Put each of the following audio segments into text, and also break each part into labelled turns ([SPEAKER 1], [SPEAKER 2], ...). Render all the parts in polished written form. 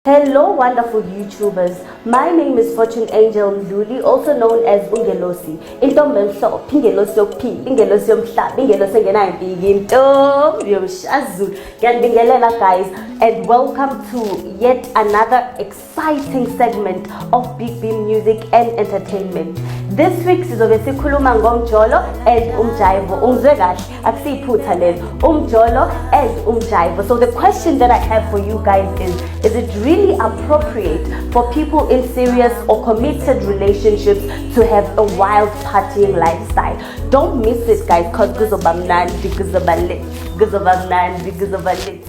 [SPEAKER 1] Hello, wonderful YouTubers. My name is Fortune Angel Mduli, also known as Ungelosi. Intombi emhlophe, ingelosi yokuphila, ingelosi yomhlaba, ingelosi engenayimfiki, intombi yomshazulu. Ngiyabingelela guys, and welcome to yet another exciting segment of Big Beam Music and Entertainment. This week sizobe sikhuluma ngomjolo and umjaivo. Ungizwe kahle, akusiyiphutha lelo. Umjolo and umjaivo. So the question that I have for you guys is it really appropriate for people in serious or committed relationships to have a wild partying lifestyle? Don't miss it guys, cause kuzoba mnandi, kuzoba lit, kuzoba mnandi, kuzoba lit.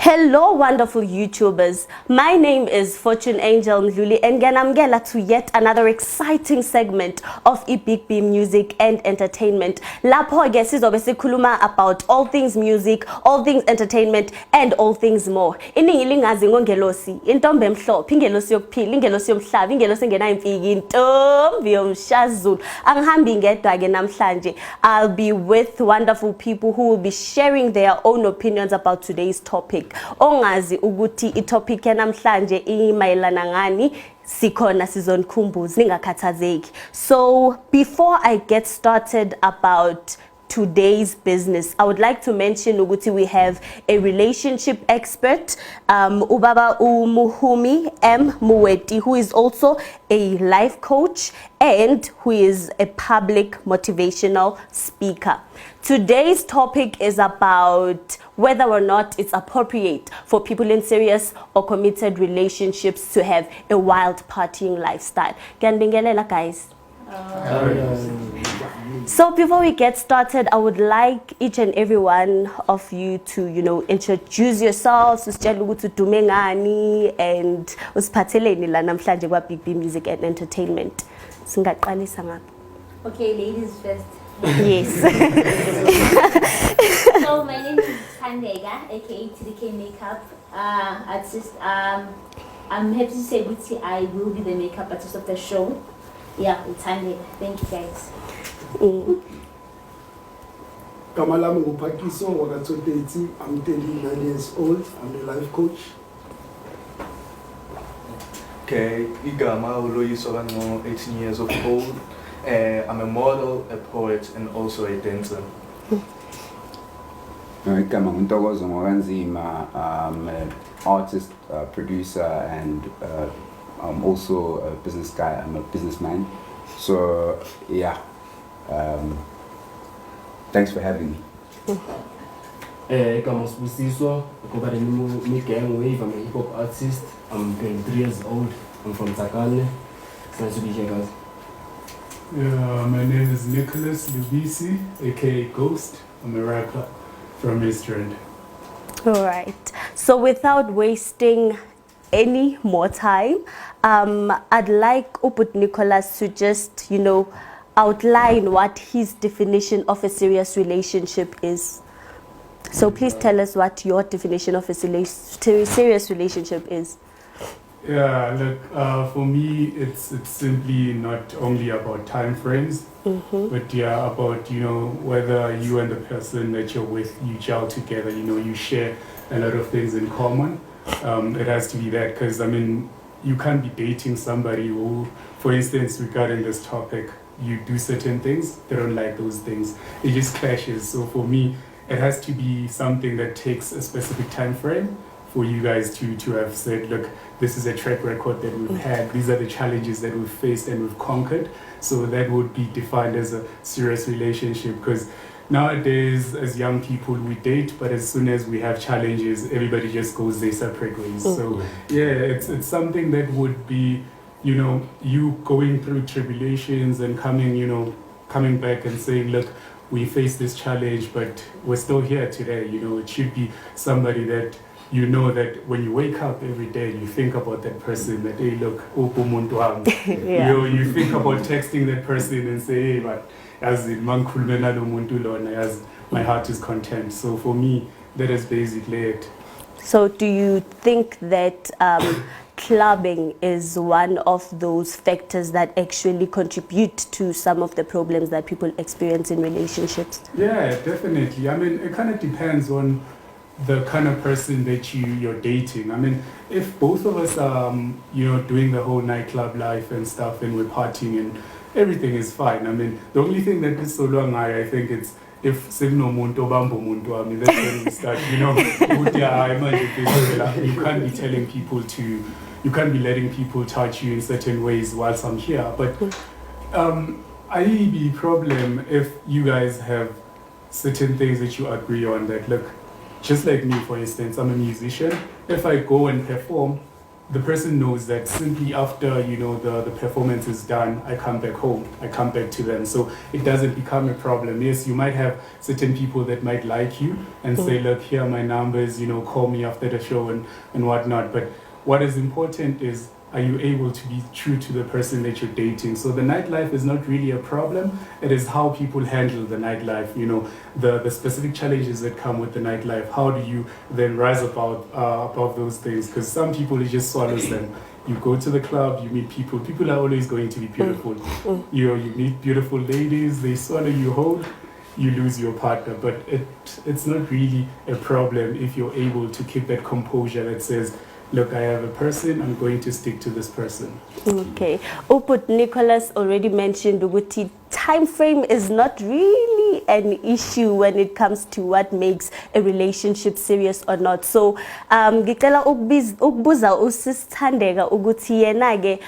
[SPEAKER 1] Hello wonderful YouTubers, my name is Fortune Angel Mdluli and ngiyanamukela to yet another exciting segment of Big Beam Music and Entertainment. Lapho ke sizobe sikhuluma about all things music, all things entertainment and all things more. Iningi lingazi ngongelosi, intombi emhlophe, ingelosi yokuphila, ingelosi yomhlaba, ingelosi engenayimfiki, intombi yomshazulu. Angihambi ngedwa ke namhlanje. I'll be with wonderful people who will be sharing their own opinions about today's topic. Ongazi ukuthi itopic yanamhlanje imayelana ngani, sikhona sizonikhumbuza ningakhathazeki. So before I get started about today's business, I would like to mention ukuthi we have a relationship expert, Ubaba Umuhumi M. Muweti, who is also a life coach and who is a public motivational speaker. Today's topic is about whether or not it's appropriate for people in serious or committed relationships to have a wild partying lifestyle. Ngiyabingelela guys. So before we get started, I would like each and every one of you to, introduce yourselves, usitshela ukuthi udume ngani and usiphatheleni la namhlanje kwa Big Beam Music and Entertainment. Singaqalisa ngapha.
[SPEAKER 2] Okay, ladies first.
[SPEAKER 1] Yes.
[SPEAKER 2] So my name is Thandega, aka TDK Makeup artist. I'm happy to say Guti, I will be the makeup artist of the show. Yeah, it's Thandega. Thank you guys.
[SPEAKER 3] Kamalami Upakiso, Wakatodeti. I'm 29 years old. I'm a life coach.
[SPEAKER 4] Okay, Igama Uloyiso, I'm 18 years of old. I'm a model, a poet, and also a dancer.
[SPEAKER 5] Igama Ntokozo Moranzima. I'm an artist, producer, and I'm also a business guy. I'm a businessman. So yeah. Thanks for having me.
[SPEAKER 6] Igama Sbusiso, I'm a hip hop artist. I'm 23 years old. I'm from Takane. It's nice to be here, guys.
[SPEAKER 7] Yeah, my name is Nicholas Lubisi, aka Ghost. I'm a rapper from East End.
[SPEAKER 1] All right. So without wasting any more time, I'd like Uput Nicholas to just, outline what his definition of a serious relationship is. So please tell us what your definition of a serious relationship is.
[SPEAKER 7] Yeah, look, for me, it's simply not only about time frames, but yeah, about, whether you and the person that you're with, you gel together, you share a lot of things in common. It has to be that, because, you can't be dating somebody who, for instance, regarding this topic, you do certain things, they don't like those things. It just clashes. So for me, it has to be something that takes a specific time frame for you guys to have said, look, this is a track record that we've had. These are the challenges that we've faced and we've conquered. So that would be defined as a serious relationship, because nowadays, as young people, we date, but as soon as we have challenges, everybody just goes their separate ways. So yeah, it's something that would be, you going through tribulations and coming back and saying, look, we faced this challenge, but we're still here today. It should be somebody that that when you wake up every day, you think about that person, that, hey, look,
[SPEAKER 1] Yeah.
[SPEAKER 7] You think about texting that person and say, hey, but as my heart is content. So for me, that is basically it.
[SPEAKER 1] So do you think that clubbing is one of those factors that actually contribute to some of the problems that people experience in relationships?
[SPEAKER 7] Yeah, definitely. I mean, it kind of depends on the kind of person that you're dating. I mean, if both of us are, doing the whole nightclub life and stuff, and we're partying and everything is fine. I mean, the only thing that is so long, I think it's if Signo Munto Bambo Munto, I mean, that's when we start, you can't be telling people you can't be letting people touch you in certain ways whilst I'm here. But I be problem if you guys have certain things that you agree on that, look, just like me, for instance, I'm a musician. If I go and perform, the person knows that simply after, the performance is done, I come back home, I come back to them. So it doesn't become a problem. Yes, you might have certain people that might like you and say, look, here are my numbers, call me after the show and whatnot. But what is important is, are you able to be true to the person that you're dating? So the nightlife is not really a problem. It is how people handle the nightlife, the specific challenges that come with the nightlife. How do you then rise above those things? Because some people, it just swallows them. You go to the club, you meet people. People are always going to be beautiful. You meet beautiful ladies, they swallow you whole, you lose your partner. But it's not really a problem if you're able to keep that composure that says, look, I have a person, I'm going to stick to this person.
[SPEAKER 1] Okay. But Nicholas already mentioned ukuthi time frame is not really an issue when it comes to what makes a relationship serious or not. So, ngicela ukubuza usisithandeka ukuthi yena ke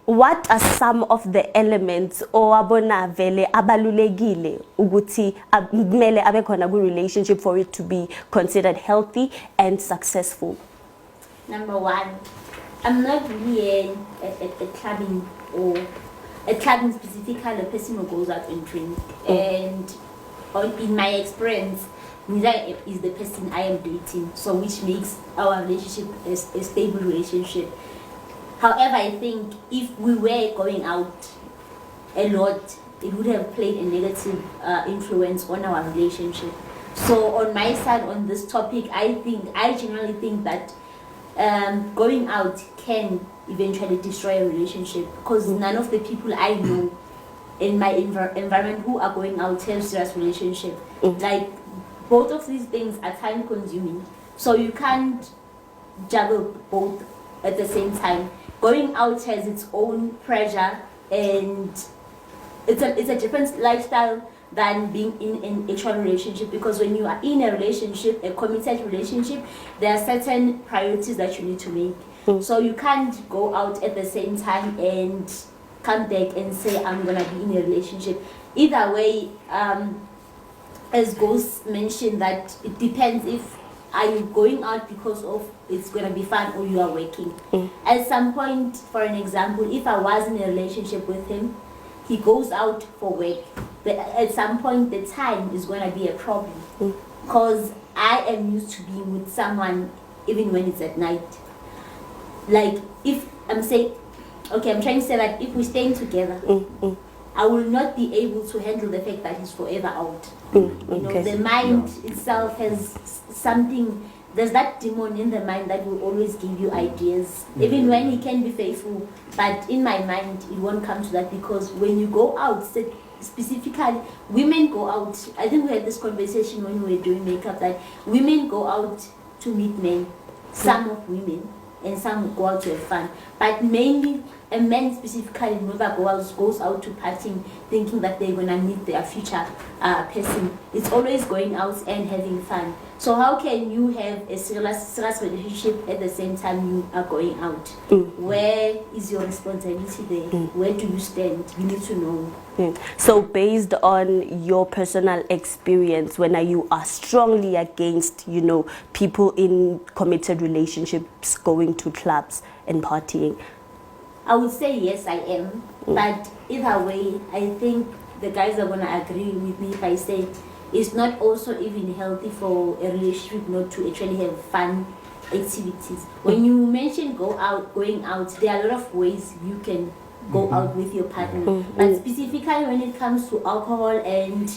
[SPEAKER 1] what are some of the elements owabona vele abalulekile ukuthi kumele abe khona ku relationship for it to be considered healthy and successful?
[SPEAKER 2] Number one, I'm not really a clubbing or a clubbing specifically a person who goes out and drink. And in my experience, neither is the person I am dating, so which makes our relationship a stable relationship. However, I think if we were going out a lot, it would have played a negative influence on our relationship. So on my side on this topic, I generally think that going out can eventually destroy a relationship, because none of the people I know in my environment who are going out have serious relationship. Like, both of these things are time consuming, so you can't juggle both at the same time. Going out has its own pressure, and it's a different lifestyle than being in an actual relationship, because when you are in a relationship, a committed relationship, there are certain priorities that you need to make. So you can't go out at the same time and come back and say, I'm gonna be in a relationship. Either way, as Ghost mentioned, that it depends if are you going out because of it's gonna be fun or you are working. At some point, for an example, if I was in a relationship with him, he goes out for work. But at some point, the time is going to be a problem, because I am used to being with someone even when it's at night. Like, if I'm saying, okay, I'm trying to say that if we're staying together, I will not be able to handle the fact that he's forever out. The mind itself has something. There's that demon in the mind that will always give you ideas, even when he can be faithful. But in my mind, it won't come to that, because when you go out, specifically, women go out. I think we had this conversation when we were doing makeup, that women go out to meet men. Some of women, and some go out to have fun. But mainly, a man specifically never goes out to partying thinking that they're going to meet their future person. It's always going out and having fun. So how can you have a serious relationship at the same time you are going out? Where is your responsibility there? Where do you stand? You need to know.
[SPEAKER 1] So based on your personal experience, when you are strongly against, people in committed relationships going to clubs and partying?
[SPEAKER 2] I would say yes, I am. But either way, I think the guys are going to agree with me if I say it's not also even healthy for a relationship not to actually have fun activities. When you mention going out, there are a lot of ways you can go out with your partner. But specifically when it comes to alcohol and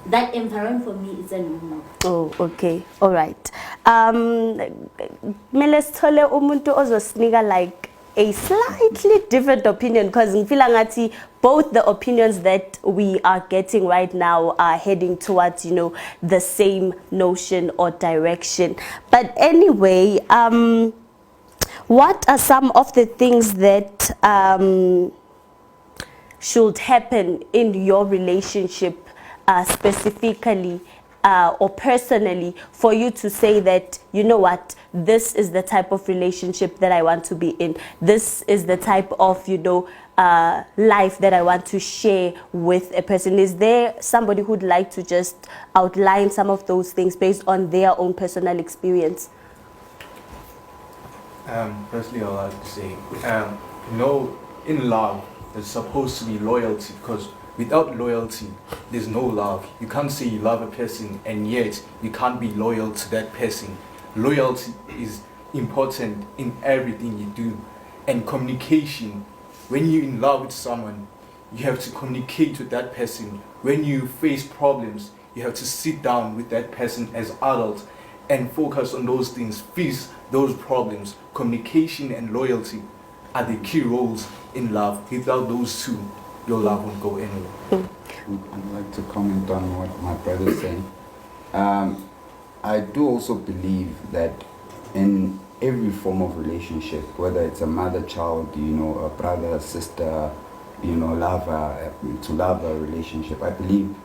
[SPEAKER 2] that environment for me is a no.
[SPEAKER 1] Oh, okay. All right. Mele sithole umuntu ozosinika like a slightly different opinion, because ngifila ngathi both the opinions that we are getting right now are heading towards, you know, the same notion or direction. But anyway, what are some of the things that should happen in your relationship specifically or personally for you to say that, you know what, this is the type of relationship that I want to be in. This is the type of, you know, life that I want to share with a person. Is there somebody who'd like to just outline some of those things based on their own personal experience?
[SPEAKER 4] Firstly, I'd like to say, in love, there's supposed to be loyalty, because without loyalty, there's no love. You can't say you love a person and yet you can't be loyal to that person. Loyalty is important in everything you do. And communication, when you're in love with someone, you have to communicate with that person. When you face problems, you have to sit down with that person as adults and focus on those things, face those problems. Communication and loyalty are the key roles in love. Without those two, your love won't go anywhere.
[SPEAKER 5] I'd like to comment on what my brother's saying. I do also believe that in every form of relationship, whether it's a mother-child, you know, a brother, sister, you know, lover, to lover relationship, I believe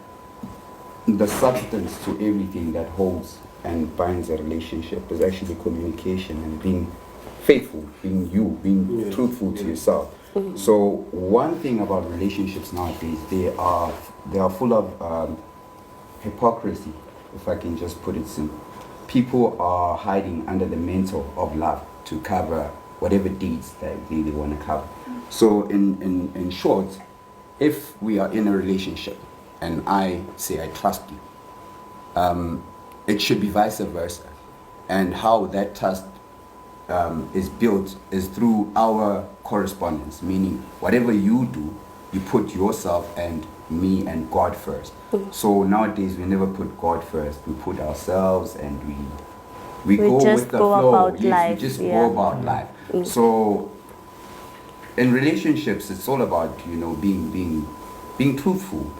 [SPEAKER 5] the substance to everything that holds and binds a relationship is actually communication and being faithful, being you, being truthful to yourself. So one thing about relationships nowadays, they are full of hypocrisy, if I can just put it simple. People are hiding under the mantle of love to cover whatever deeds that they want to cover. So in short, if we are in a relationship and I say I trust you, it should be vice versa. And how that trust is built is through our correspondence, meaning whatever you do, you put yourself and me and God first. So nowadays we never put God first, we put ourselves and we go with the flow. Yes, we just go about life. So in relationships, it's all about, you know, being truthful.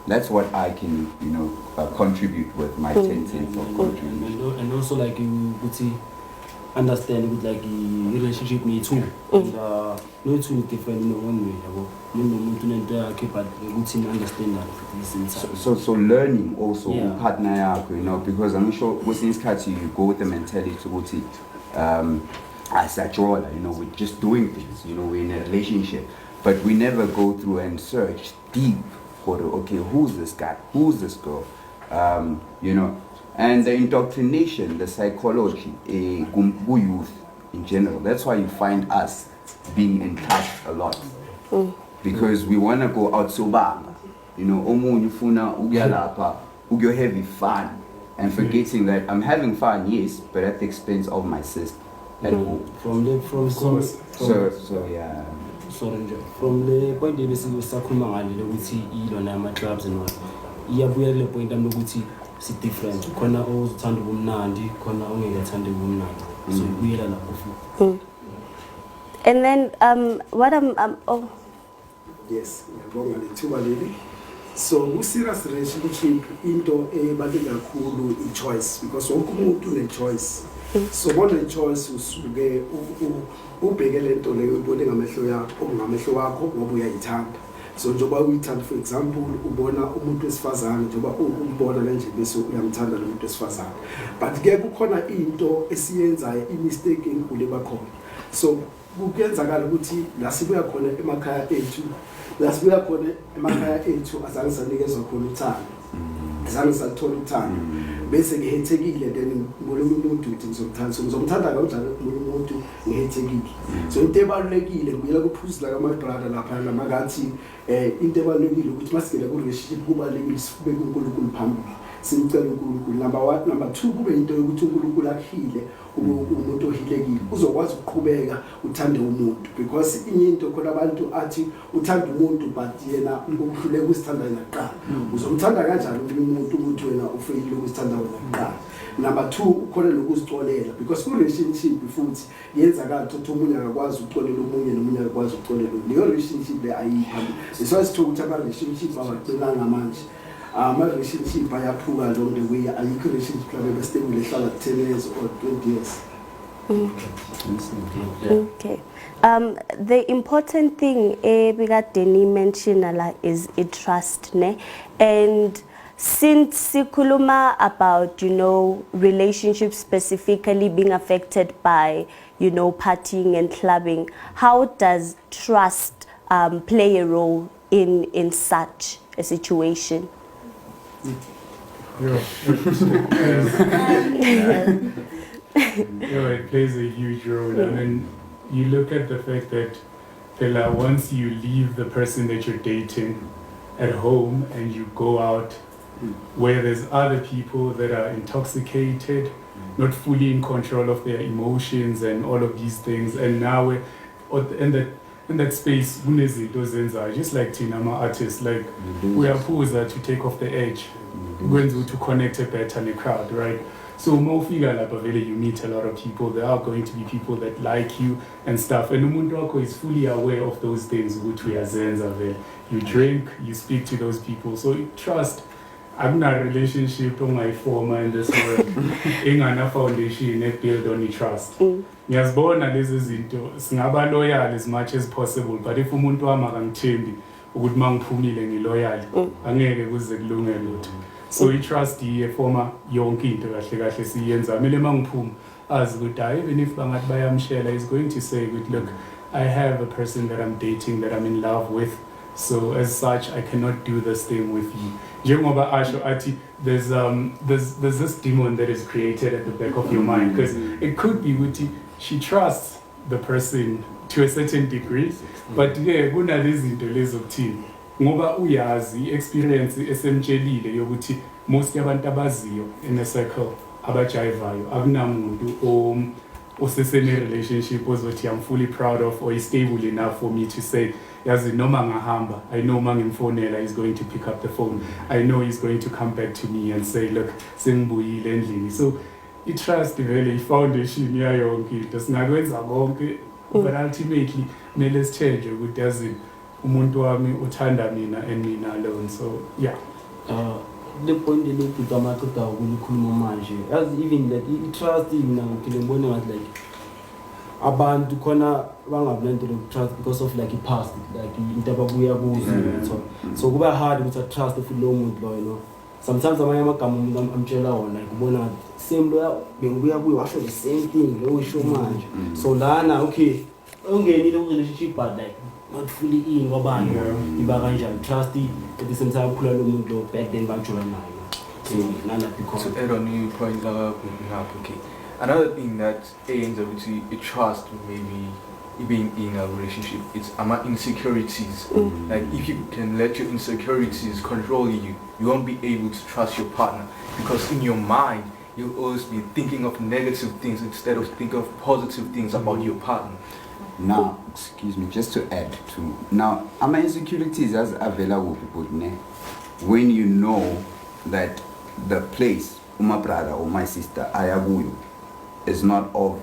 [SPEAKER 5] That's what I can, you know, contribute with my 10 cents of contribution.
[SPEAKER 6] And also, like, you would see, understand with like the relationship me too. And no two is different in one way. But we understand that.
[SPEAKER 5] So learning also partner, you know, because I'm sure within this you go with the mentality to as a drawer, you know, we're just doing things, you know, we're in a relationship, but we never go through and search deep for okay, who's this guy, who's this girl, you know. And the indoctrination, the psychology, Gumbu youth in general, that's why you find us being in touch a lot. Because we want to go out so bad. You know, you're having fun. And forgetting that I'm having fun, yes, but at the expense of my sister at home. From the
[SPEAKER 6] point they basically was Sakuma clubs and all. Point it's different. Kona always turned the woman and Kona only turned the woman. So we are like
[SPEAKER 1] and then what
[SPEAKER 3] yes, so serious relationship into a cool choice, because one choice. So what the choice usuke ubhekele into leyo ubone ngamehlo yakho ngamehlo wakho ngoba uyayithanda. So njoba uyithanda, for example, ubona umuntu wesifazane njoba umbona kanje bese uyamthanda lo muntu wesifazane, but ke kukhona into esiyenzayo imistake enkulu ebakhona. So kuyenzakala ukuthi la sibuya khona emakhaya ethu azange sanikezwe khona uthando, azange sathola uthando, bese ngihethekile then ngolunye umuntu uthi ngizomthanda kanjani umuntu ngihethekile. So into ebalulekile ngiyela kuphuzela kama-brother lapha namakathi into ebalulekile ukuthi masigela ku-relationship kubalulekile sibeke uNkulunkulu phambili. simcela uNkulunkulu. Number 1, number 2 kube into yokuthi uNkulunkulu akhile umuntu ohilekile uzokwazi ukuqhubeka uthande umuntu, because inye into khona abantu athi uthanda umuntu but yena ukuhluleka usithanda yena kuqala. Uzomthanda kanjani umuntu ukuthi wena ufeyile ukusithanda wena kuqala? Number 2 ukhona lokuzicolela, because ku relationship futhi yenza kanti ukuthi umunye akakwazi ukucolela omunye nomunye akakwazi ukucolela omunye. Leyo relationship le ayiphambi. Isizathu ukuthi ama relationship awacelanga manje. Relationship ayaphuka along the way. Ayikho relationship labe stable ehlala 10 years or 20 years.
[SPEAKER 1] Okay. The important thing Bigadeni mentioned is a trust, ne? And since sikuluma about, relationships specifically being affected by, partying and clubbing, how does trust play a role in such a situation?
[SPEAKER 7] It plays a huge role. I mean, you look at the fact that once you leave the person that you're dating at home and you go out where there's other people that are intoxicated, not fully in control of their emotions and all of these things, and now in that space, just like Tina, artists, like we are posed to take off the edge, going to connect a better in the crowd, right? So more figure like you meet a lot of people. There are going to be people that like you and stuff. And Umundwako is fully aware of those things which we are zenza. You drink, you speak to those people. So trust. I'm not a relationship on my former in this world. Ingana foundation built on the trust. Ngiyazibona lezi zinto singaba loyal as much as possible, but if umuntu wami akangithembi ukuthi mangiphumile ngiloyal angeke kuze kulunge lutho. So I-trust former yonke into kahle kahle siyenza. Kumele mangiphuma azi ukuthi even if bangathi bayamshela, is going to say, look, I have a person that I'm dating, that I'm in love with. So as such, I cannot do this thing with you. Njengoba asho athi there's this demon that is created at the back of your mind, because it could be ukuthi she trusts the person to a certain degree, but kunalezi zinto lezo kuthini ngoba uyazi experience esemtshelile yokuthi most yabantu abaziyo in a circle abajivayo akunamuntu osesene relationship ozothi I'm fully proud of or is stable enough for me to say yazi noma ngahamba, I know mangimfonela is going to pick up the phone, I know he's going to come back to me and say look sengibuyile endlini. So I-trust vele i-foundation yayo yonke into singakwenza konke, but ultimately kumele sichange ukuthi yazi umuntu wami uthanda mina and mina alone. So yeah,
[SPEAKER 6] the point le ukuthi amaqeda ukulikhuluma manje, as even that I-trust mina ngikubona ngathi like abantu khona bangablend trust because of like i-past, like into ababuya kuzo. So kuba hard ukuthi trust futhi lo muntu lo, sometimes amanye amagama umuntu amtshela wona like ubona same lo bengibuya kuyo washo the same thing lo usho manje. So lana okay ungenile ku relationship but like not fully in ngobani iba kanjani trust at the same time khula lo muntu lo back then bajola nayo. So nana because
[SPEAKER 4] to add on your point like okay, another thing that aims at trust maybe being in a relationship, it's insecurities. Like if you can let your insecurities control you, you won't be able to trust your partner, because in your mind you'll always be thinking of negative things instead of thinking of positive things about your partner.
[SPEAKER 5] Now, excuse me, just to add to now, ama insecurities as available people, when you know that the place, my brother or my sister, ayabuyu, is not of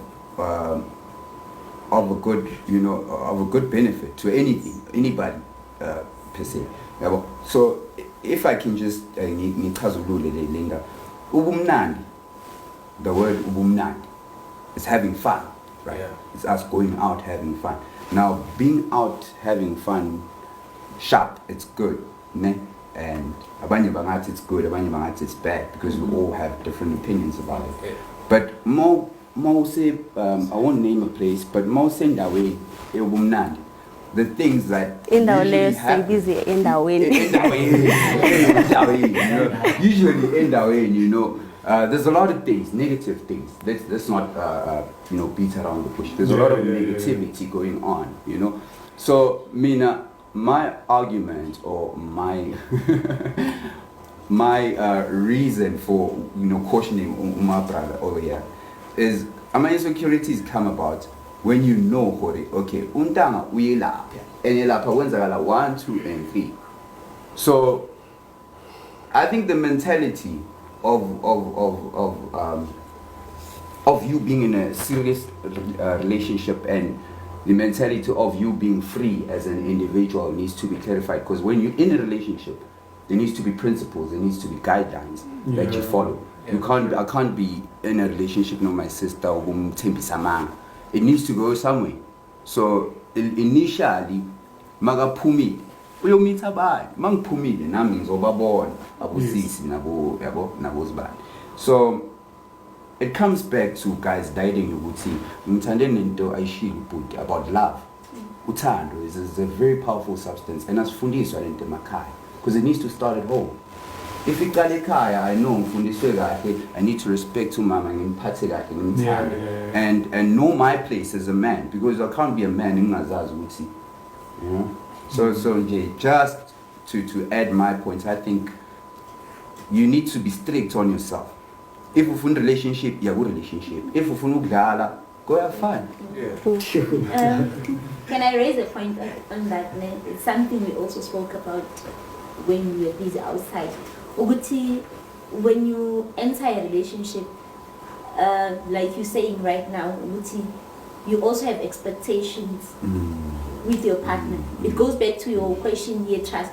[SPEAKER 5] a good, of a good benefit to anybody per se. So if I can just ubumnandi, the word ubumnandi is having fun, right?
[SPEAKER 4] Yeah.
[SPEAKER 5] It's us going out having fun. Now being out having fun, sharp, it's good, ne? And abanye bangathi it's good, abanye bangathi it's bad, because we all have different opinions about it.
[SPEAKER 4] Yeah.
[SPEAKER 5] But say, I won't name a place, but most in that way, the things that usually happen, usually in that way, there's a lot of things, negative things. Let's not beat around the bush. There's a lot of negativity going on, So Mina, my argument or my my reason for cautioning my brother over here is my insecurities come about when you know hore, okay, untanga uyelapha and yelapha kwenzakala 1, 2 and 3. So I think the mentality of you being in a serious relationship and the mentality of you being free as an individual needs to be clarified, because when you're in a relationship, there needs to be principles, there needs to be guidelines that you follow. I can't be in a relationship with my sister or it needs to go somewhere. So initially, magaphumile uyomitha abanye mangiphumile nami ngizobabona abusisi nabo zibani. So it comes back to guys dating ukuthi ngithande nento ayishilo ibhuti about love. Uthando is a very powerful substance and asifundiswa lento emakhaya because it needs to start at home. If iqala ekhaya, I know ngifundiswe kahle, I need to respect umama ngimphathe kahle ngimthande and know my place as a man, because I can't be a man ngingazazi ukuthi, you know. So just to add my points, I think you need to be strict on yourself. If you find relationship, you're good relationship. If you find ukudlala, go have fun.
[SPEAKER 2] Can I raise a point on that? It's something we also spoke about when we were busy outside. Uguti, when you enter a relationship, like you're saying right now, Uguti, you also have expectations with your partner. It goes back to your question here, trust.